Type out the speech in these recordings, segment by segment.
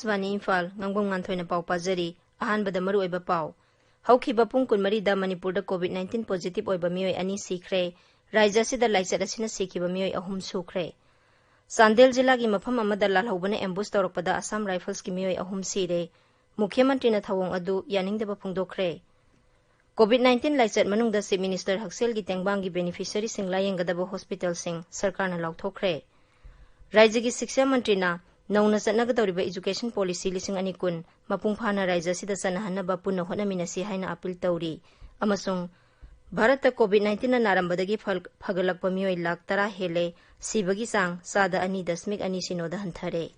Akashvani Imphal Ngangbam Nganthoi na pau pazari ahanbada maru oiba pau haukiba pung kunmari da Manipur da COVID-19 positive oiba mioi ani sikre raija sida laichat asina sikiba mioi ahum sukre Sandel jila gi mafam amada lalhobana ambush tawrakpada Assam Rifles ki mioi ahum sire Mukhyamantri na thawong adu yaningdaba phungdokre COVID-19 laichat manungda Chief Minister Haksel gi tengbang gi beneficiary sing layenggadaba hospital sing sarkar na lauthokre raija gi Shiksha Mantri na Nauna Satnagadoriba Education Policy Lising Anikun, Mapungphana Raija Sida Sanahanaba Punna Honaminasi Haina Appeal Tauri, Amasung Bharata COVID-19 na narambadagi Pagalakpa Mioi Lak Tara Hele, Sibagi Sang, Sada Ani Dasmik Ani Sinoda Hantare.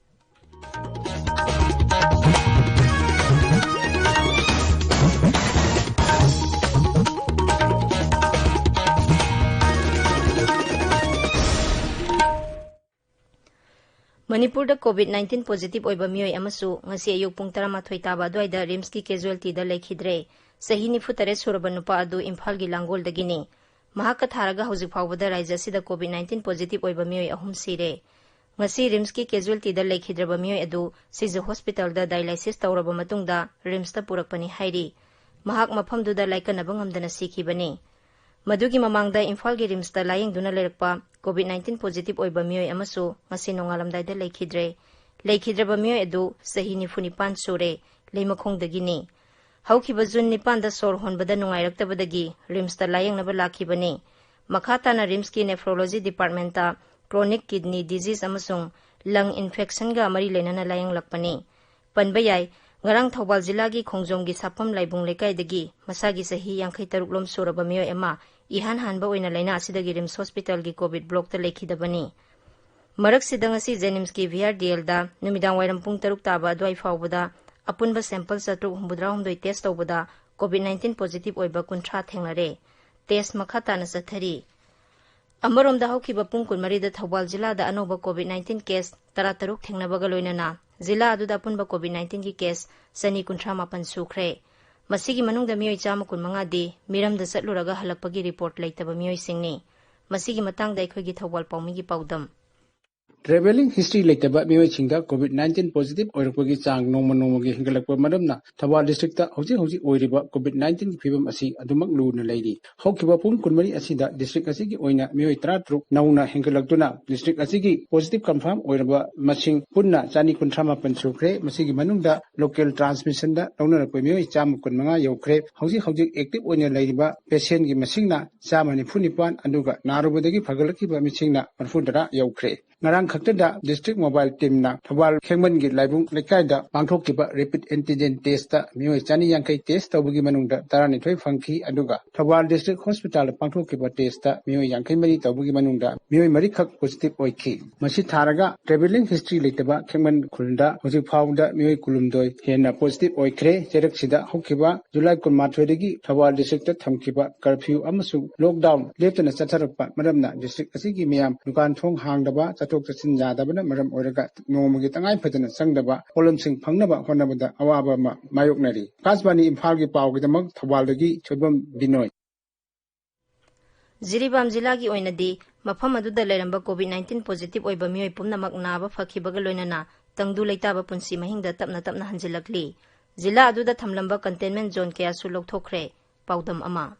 Manipur da COVID-19 positive oiba mioi amasu ngasi ayuk pung 13 taba adwaida RIMS ki casualty da lekhidre sahi nifu tare suraba nupa adu Imphal gi langol dagini mahaka tharaga hauzik phawbada raija sida COVID-19 positive oiba mioi ahum sire ngasi RIMS ki casualty da lekhidraba mioi adu Sija hospital da dialysis tawraba matungda RIMS ta purakpani hairi mahak mafam du da laikanaba ngamdana sikhibani Madugi mamangda Imphal gi RIMS ta laying duna lerakpa COVID-19 positive oiba mioi amasu ngasi nongalamdai da leikhidraba mioi adu sahi nifunipan sure leimakhongdagini haukiba June 9 da sor honbada nungairaktabadagi RIMS ta layangnaba lakhibani makhatana RIMS ki nephrology department ta chronic kidney disease amasung lung infection ga mari lenana layanglakpani panbayai ngarang Thawbal jila gi khongjom gi sapam laibung lekai dagi masagi sahi 53 lom suraba mioi ama ihan hanba oina laina asidagi RIMS hospital gi covid block ta lekhidabani marak sidang asi Jenims ki VRDL da numidang wairam pung 3 taba dwai fawbada apunba sample 739 test tawbada COVID-19 positive oiba kunthra thengnare test makhata na sathari Amarom da haukiba pung kunmari da Thawbal jila da anoba COVID-19 case 13 thengnabaga loinana jila aduda apunba COVID-19 ki case sani kunthra mapan sukre Masigi manungda mioi chama kunmanga di miramda satluraga halakpagi report laitaba mioi singni masigi matangda akhoi Thawbal paumi gi paudam Traveling history laitaba mioi chingda COVID-19 positive oirakpagi chang nongma gi hingalakpa maramna Thawbal district ta hauji oiriba COVID-19 phibam asi adumak luna leiri haukiba pung kunmari asida district asigi oina mioi 13 nauna hingalaktuna district asigi positive confirm oiraba masing punna chani kunthama pansukre masigi manungda local transmission da naunarapoi mioi cham kunmanga yokre hauji active oina leiriba patient gi masingna chamani funipan aduga narubadagi phagalakiba misingna marfudara yokre Ngarang khaktada district mobile team na Thawbal khengman gi laibung lekai da pangthokkiba rapid antigen test ta mioi chani yangkai test tawbugi manungda tarani thoi phangki aduga Thawbal district hospital pangthokkiba test ta mioi yangkai mari tawbugi manungda mioi mari khak positive oikhi masi tharaga traveling history leitaba khengman khulda hoji phawda mioi kulumdoi hena positive oikre cherak sida hokkiba July 13 dagi Thawbal district ta thamkiba curfew amasung lockdown leptana chatharappa maramna district asigi miyam dukan thong hangdaba Tok Sin Yadabana, Madam Oraga, Nomagitangai Patan, Sangdaba, Olamsing Pangnaba, Honabada, Awaba, Mayoknari. Kasbani Imphal Pau with the Mug, Thawaldagi, Chubam Binoy. Jiribam Jilagi Oinadi, Mapamadu the Leramba COVID-19 positive oiba mioi pumna maknaba fakibagaloinana, Tangdu Laitaba Punsi Mahing the Tapna Hanjilakli. Zila adu the Tamlamba containment zone Keasulok Tokre, Paudam Ama.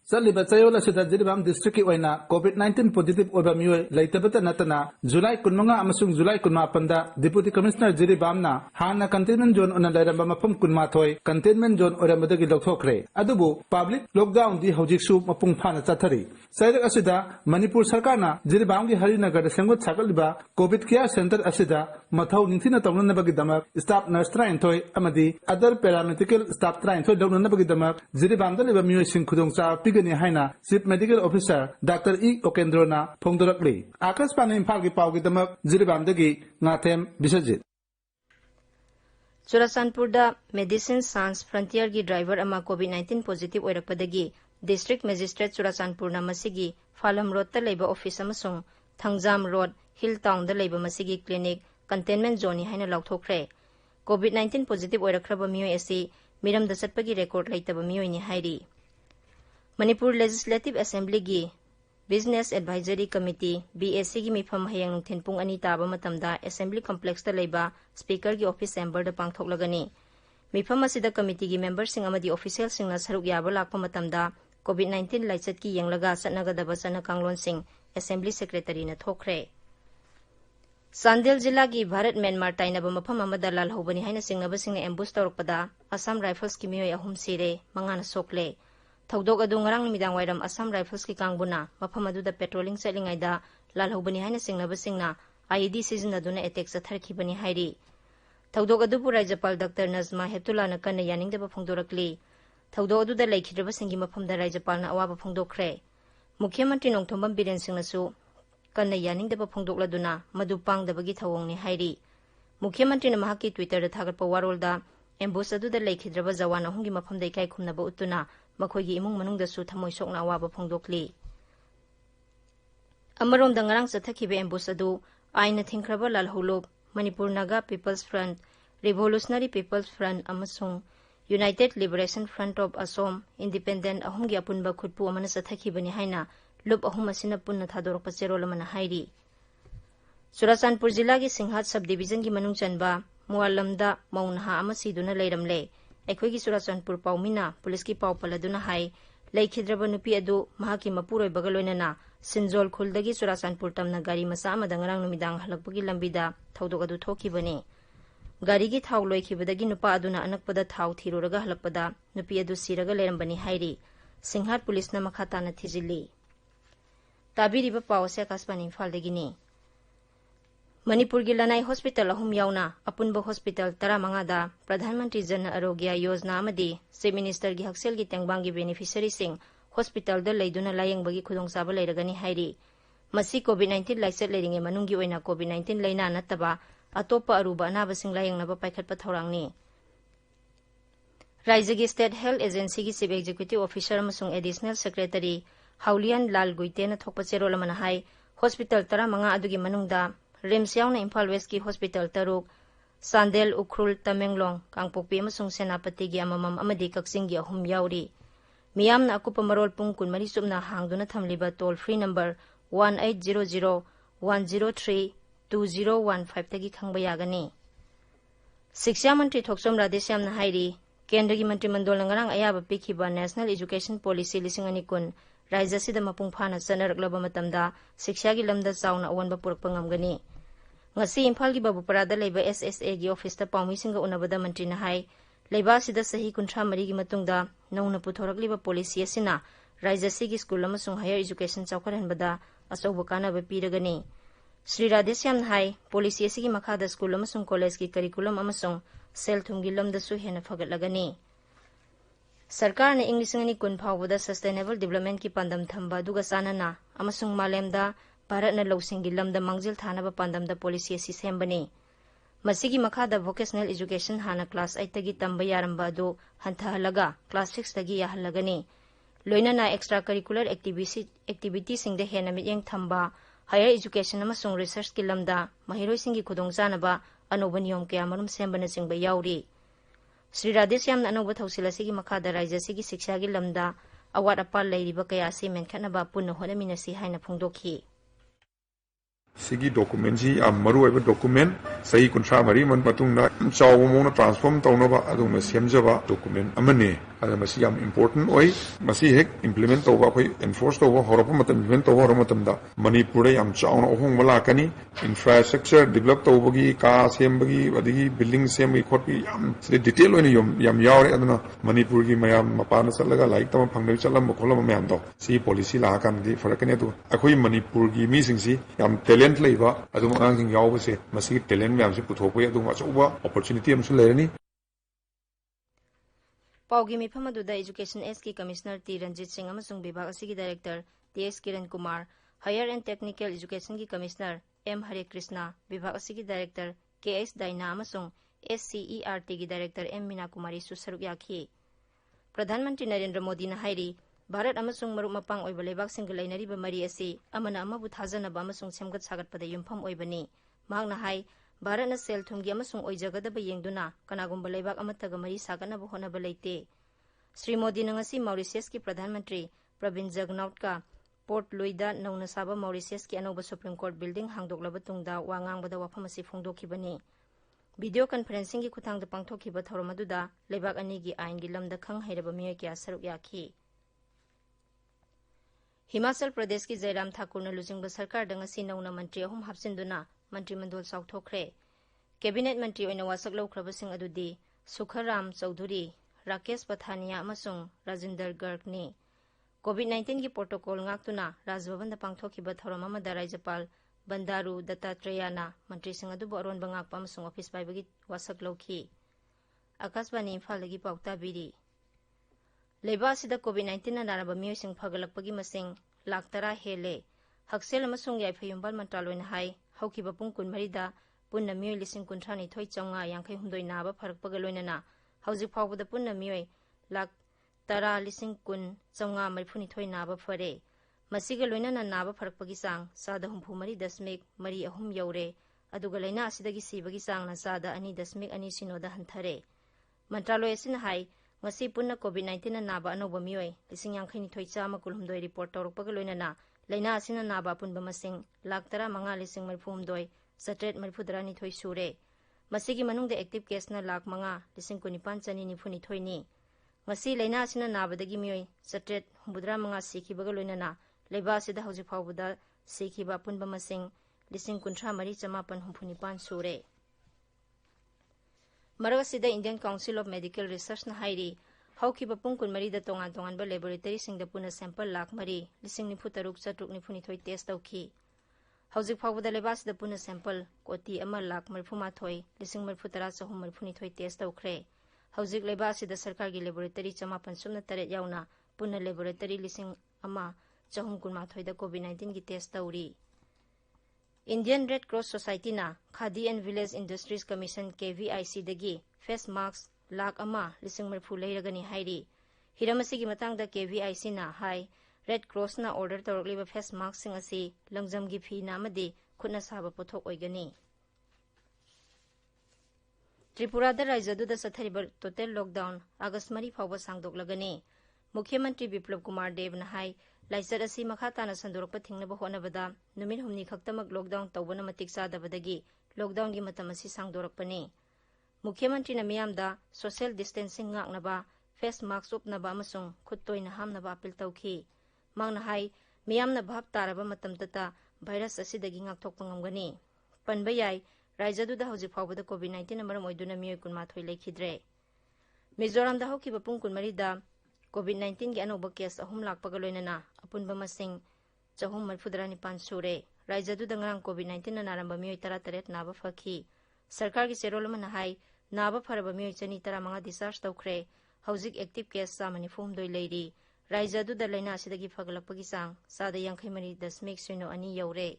Saliba Sayola Sida Jiribam district oina COVID-19 positive oiba mioi laitabata natana July kunmanga amasung July kunmapanda Deputy Commissioner Jiribam na hana containment zone ona lairamba mapum kunmathoi containment zone orambadagi lokthokre adubu public lockdown di hojiksu mapung phana chathari Sairak asida Manipur sarkar na Jiribam gi Harinagar da sengot sakaliba COVID care center asida mathau ningthina tawnanabagi damak staff nurse trainthoi amadi other paramedical staff trainthoi dawnanabagi damak Jiribam da leba mioi sing khudongcha Gani Haina, Chief Medical Officer Dr. E. Okendrona, Pongdorakli. Akashvani Imphal ki pau ki damak Jiribam dagi Ngathem Bisajit. Churasanpur da Medicine Sans Frontier gi driver ama COVID-19 positive oirakpadagi District Magistrate Churasanpur na masigi Phalam Road ta leiba office amasung Thangjam Road Hilltown da leiba masigi clinic containment zone ni haina lauthokre. COVID-19 positive oirakraba mioi asi miram da satpagi record laitaba mioi ni hairi. Manipur Legislative Assembly gi Business Advisory Committee BAC gi mifam hayang nungthen pung ani taba matamda Assembly Complex ta leiba Speaker gi office chamber da pangthoklagani. Mifam asida committee gi members sing amadi official sing na saruk yaba lakpa matamda COVID-19 laichat ki yanglaga satnagadaba sana kanglon sing Assembly Secretary na thokre. Sandel Jilla gi Bharat Myanmar tainaba mafam amada lalhobani haina singnaba singna ambush tawrokpada Assam Rifles ki miyoi ahum sire mangana sokle. Thaudok adu ngarang numidang wairam Assam Rifles ki kangbuna mafam aduda patrolling chelingaida lalhobani haina singnaba singna IED sizinaduna attack satharkhibani hairi. Thaudok adu pu Rajapal Dr. Nazma Heptullah na kanna yaningdaba phongdorakli. Thaudok aduda laikhidraba singi mafamda Rajapal na awaba phongdokre. Mukhyamantri Nongthombam Biren singnasu kanna yaningdaba phongdokladuna madu pangdabagi thawongni hairi. Mukhyamantri na mahaki Twitter da thagatpa warolda ambush aduda laikhidraba jawan ahungi mafamda ikai khumnaba utuna makhoigi imung manungdasu thamoi sokna awaba phongdokli. Amarom dangarang sathakhibe ambush adu aina thingkraba lalholok Manipur Naga People's Front, Revolutionary People's Front amasung United Liberation Front of Assam Independent ahumgi apunba khutpu amana sathakibani haina lup ahum asina punna thadorpa cherol amana hairi. Churachandpur Jilla gi Singhat Subdivision gi manung chanba Muallamda Maunha amasiduna leiramle. Aikhoi gi Churachandpur Paumina Police ki pau paladuna hai laikhidraba nupi adu mahaki mapuroi bagaloinana Sinjol Khuldagi Churachandpur tamna gari masa amada ngarang numidang halakpagi lambida thaudok adu thokibani. Gari gi thaw loikhibadagi nupa aduna anakpada thaw thiruraga halakpada nupi adu siraga lerambani hairi. Singhat Police na makhata na thijili. Tabiriba pawse Akashvani Imphal dagini. Manipur gi Lanai Hospital ahum yauna apunba hospital 15 da Pradhan Mantri Jan Arogya Yojana amadi Chief Minister gi Haksel gi tengbang gi beneficiary sing hospital da leiduna layengbagi khudongchaba leiragani hairi. Masi COVID-19 laichat leiringe manunggi oina COVID-19 leina nataba atopa aruba anaba sing layengnaba paikhatpa thorangni. Raijagi State Health Agency gi Chief Executive Officer amasung Additional Secretary Haulian Lal Guite na thokpa cherol amana hai hospital 15 adugi manungda Rims yauna Imphal West ki hospital taruk Sandel Ukhrul Tamenglong Kangpokpi amasung Senapati gi amamam amadi Kaksing gi ahum yauri. Miyamna akupa marol pung kun mari subna hangduna thamliba toll free number 1800-103-2015 tagi khangba yagani. Shiksha Mantri Thoksom Radhesyam na hairi Kendra gi Mantri Mandol ngarang ayaba pikhiba National Education Policy 2019 Raija sida mapung phana chanaraklaba matamda shiksha gi lamda chauna awanba purakpa ngamgani. Ngasi Imphal gi Babuparada leiba SSA gi office ta paumi singa unabada mantri na hai leiba sida sahi 13 gi matungda nauna puthorakliba policy asina Raija sigi school amasung higher education chawkharhanbada achauba kanaba piragani. Sri Radhesyam hai policy asigi makhada school amasung college gi curriculum amasung sel thumgi lamda su hena phagatlagani. Sarkar ne English ngani kun phawbada sustainable development ki pandam thamba duga sanana amasung malemda Bharat na lawsing gi lamda mangjil thanaba pandamda policy asi sembani. Masigi makhada vocational education hana class 8 tagi tamba yaramba adu hanthahalaga class 6 tagi yahalagani. Loinana extracurricular activity singda hena miyeng thamba higher education amasung research ki lamda mahiroi singi khudongjanaba anoba niyom kaya marum sembana singba yauri. Sri Radhesyam na anoba thausil asigi makhada raija sigi shiksha gi lamda awat apal leiriba kaya asi menkhatnaba punna honaminasi haina phongdokhi. Sigi document ji maru aiba document sahi kuntra mari man patungna chaw mo na transform tawnaba aduma semjaba document amane ada masi yam important oi masi hek implement tawba khoi enforce tawba horopa matam implement tawba horopa matam da Manipur yam chawna ohong mala kani infrastructure develop tawbagi ka sembagi adigi building sembi khotpi yam se detail oina yam yawre aduna Manipur gi mayam mapana chalaga like tam phangdai chalam kholam mayam do si policy la kan di farakane tu akhoi Manipur gi mi singsi yam talent leiba aduma ang yaw se masi talent mayam se puthokwe aduma chauba opportunity am su lerani. Paugi Mipamaduda Education SK Commissioner T. Ranjit Singh amasung Bibhag asigi Director T.S. Kiran Kumar, Higher and Technical Education ki Commissioner M. Hare Krishna, Bibhag asigi Director K.S. Daina amasung SCERT ki Director M. Meena Kumari susaruk yakhi. Pradhan Mantri Narendra Modi na hairi Bharat amasung maruk mapang oiba leibak singa lainariba mari asi amana amabu thajanaba amasung semgat sagatpada yumpham oibani. Mahakna hai Bharat na sel thumgi amasung oijagadaba yengduna kanagumba leibak amataga mari saganaba honaba leite. Sri Modi na ngasi Mauritius ki Pradhan Mantri Pravin Jugnauth ka port लुईदा नौना साबा Mauritius की अनौबा supreme court building हांगदोकलबा तुंगदा वा ngangbada wafam asi phongdokibani video conferencing की खुथांग पांगथोखिबा थौरम अदुदा लेबाक अनि की आइन की लमदा खंग हैरबा मियोय क्या सरुक याखी हिमाचल प्रदेश की जयराम ठाकुर न लुजिंगबा सरकार दंग असि नौना मंत्री अहुम हापसिंदुना मंत्रिमंडल साउथोखरे कैबिनेट मंत्री ओइना वासक लौख्रबसिंग अदुदी सुखराम चौधरी राकेश पथानिया अमसुंग राजिंदर गर्गनी कोविड-19 की प्रोटोकॉल ngaktuna राजभवन दा पांगथोखिबा थौरम अमदा राज्यपाल बंदारू दत्तात्रेयना मंत्री सिंह अदुबो अरोनबा ngakpa अमसुंग ऑफिस पाइबगी वासक लौखी आकाशवाणी इम्फालगी पाउता बिरी लेबा सिदा कोविड-19 ना नारबा मियोय सिंह फगलकपगी मसिंग लाख 10 हेले हक्सेल अमसुंग याइफयुंबल मंत्रालयना हाई हौकिबा पुंग 14 दा पुन्ना मियोय लिसिंग 39 चौंगा यांखै हुंदोय नाबा फरकपगा लोइनना हौजिक फावबदा पुन्ना मियोय लाख 10 लिसिंग 10 चौंगा 32 नाबा फरे मसिगा लोइनना नाबा फरकपगी सांग सादा 34.3 यौरे अदुगा लैना असिदगी सिबगी सांग ना सादा 2.2 सिनोदा हंथरे मंत्रालय असिना high ngasi punna covid-19 na naba anoba miyoy lising yang khaini thoi chama kulhumdoi report torokpaga loinana laina asina naba punba masing lakh 15 lising marphum doi satret marphudra ni thoi sure masigi manungda active case na lakh 5 lising 19 chani ni phuni thoi ni ngasi laina asina naba dagi miyoy satret humbudra 5 sikhibaga loinana leiba sida hauji phawbuda sikhiba punba masing lising 13 chamapan humphuni pan sure मरगसिदा Indian council of medical research ना हाइरी हौकिबा पुंग 14 दा तोंगान तोंगान बा laboratory सिंग दा पुना sample lakh 3 लिसिंग 93 test तौखी हौजिक फावबदा लेबास दा पुना sample कोटी अमा lakh 35 लिसिंग 13 test तौखरे हौजिक लेबास दा सरकार की लैबोरेटरी 503 यावना पुना लैबोरेटरी लिसिंग अमा 419 दा कोविड-19 की टेस्ट तौरी इंडियन रेड क्रॉस सोसाइटी ना Khadi and village industries commission KVIC दगी फेस मास्क लाख अमा लिसिंग मरफू लेरगनी हाइरी हिरमसी की मतंग दा KVIC ना हाई रेड क्रॉस ना ऑर्डर तौरकलिबा फेस मास्क सिंग असि लंगजम की फी नामदी खुना साबा पोथोक ओइगनी त्रिपुरा दा राज्यदु दा सथरिबा टोटल लॉकडाउन अगस्त 3 फावबा सांगदोकलगनी मुख्यमंत्री बिप्लब कुमार देव ना हाई लाइसर असि मखा ताना संदोरकपा थिंगनबा होनबदा नुमित हुमनी खक्तमक लॉकडाउन तौबना मतिक सादबदगी लॉकडाउन की मतम असि सांगदोरकपनी मुख्यमंत्री न मियामदा social distancing ngaknaba face mask उपनबा अमसुंग खुत्तोइना हामनबा अपील तौखी मांगना हाई मियामना भाब तारबा मतम तता भाइरस असिदगी ngakthokpa ngamgani panba yai रायजदुदा हौजिक फावबदा कोविड-19 मरम ओइदुना मियोय 13 लेखिद्रे मिजोराम दा हौकिबा पुंग 14 दा कोविड-19 की अनोबा केस 3 लाखपगा लोइनना अपुनबा मसिंग 439 सूरे राज्यदुदा ngarang कोविड-19 ना नारंबा मियोय 13 नाबा फखी सरकार की सेरोलमना हाई नाबा फरबा मियोय 13 डिस्चार्ज तौखरे हौजिक एक्टिव केस 94 लेरी राज्यदुदा लैना असिदगी फगलकपगी सांग सादा 53.02 यौरे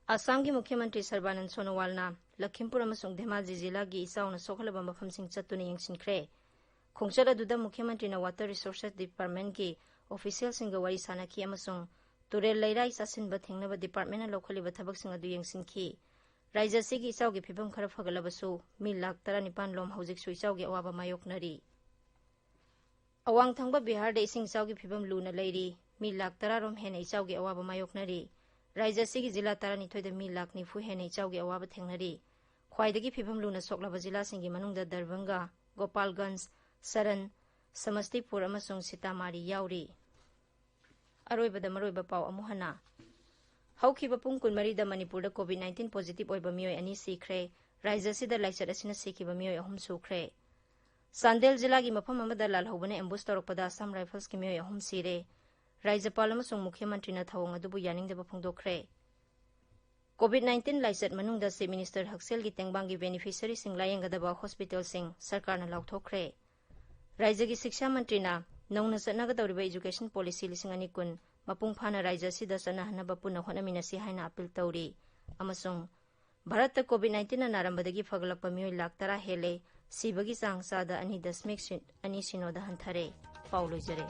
असम की मुख्यमंत्री सर्बानंद सोनोवालना लखीमपुर अमसुंग धेमाजी जिला की इसाउना सोखलबा मफमसिंग चतुना यंगसिनख्रे खोंचल अदुदा मुख्यमंत्री ना वाटर रिसोर्सेस डिपार्टमेंट की ऑफिशियल सिंग वरी सानाखी अमसुंग तुरेल लैराई सासिनबा थेंगनबा डिपार्टमेंट ना लौखलिबा थबकसिंग अदु यंगसिनखी राज्य सिगी इसाउ की फिबम खरा फगलबसु मी लाख 19 लोम हौजिक सु इसाउ की अवाबा मायोकनरी अवांग थंगबा बिहार दे इसिंग इसाउ की फिबम लूना लैरी मी लाख 10 रोम हेने इसाउ की अवाबा मायोकनरी राज्य सिगी जिला 12 दा मी लाख 9 हेने इसाउ की अवाबा थेंगनरी ख्वाइदगी फिबम लूना सोकलबा जिला सिंगी मनुंगदा दरभंगा गोपालगंज सरन समस्तीपुर अमसुंग सीतामारी याउरी अरोइबदा मरोइबा पाव अमुहना हौखिबा पुंग 14 दा मणिपुर दा कोविड-19 पॉजिटिव ओइबा मियोय अनि सिखरे राज्य सिदा लाइचर असिना सिखिबा मियोय 3 सुखरे सांदेल जिला की मफम अमदा लालहौबने एम्बुस तौरकपदा असम राइफल्स की मियोय 3 सिरे राज्यपाल अमसुंग मुख्यमंत्री ना थवंग अदुबु यानिंगदबा फोंदोखरे कोविड-19 लाइचर मनुंगदा चीफ मिनिस्टर हक्सेल की तेंगबांग की बेनिफिशियरी सिंग लायंगदबा हॉस्पिटल सिंग सरकार ना लाउथोखरे राज्य की शिक्षा मंत्री ना नौना चनगदौरिबा एजुकेशन पॉलिसी 2020 मपुंग फाना राज्य सिदा चनहनबा पुना होनमिनसी हाइना अपील तौरी अमसुंग भारत कोविड-19 ना नारंबदगी फगलपा मियोय लाख 10 हेले सिबगी चांग सादा 2.2 सिनोदा हंथरे पाउलोजरे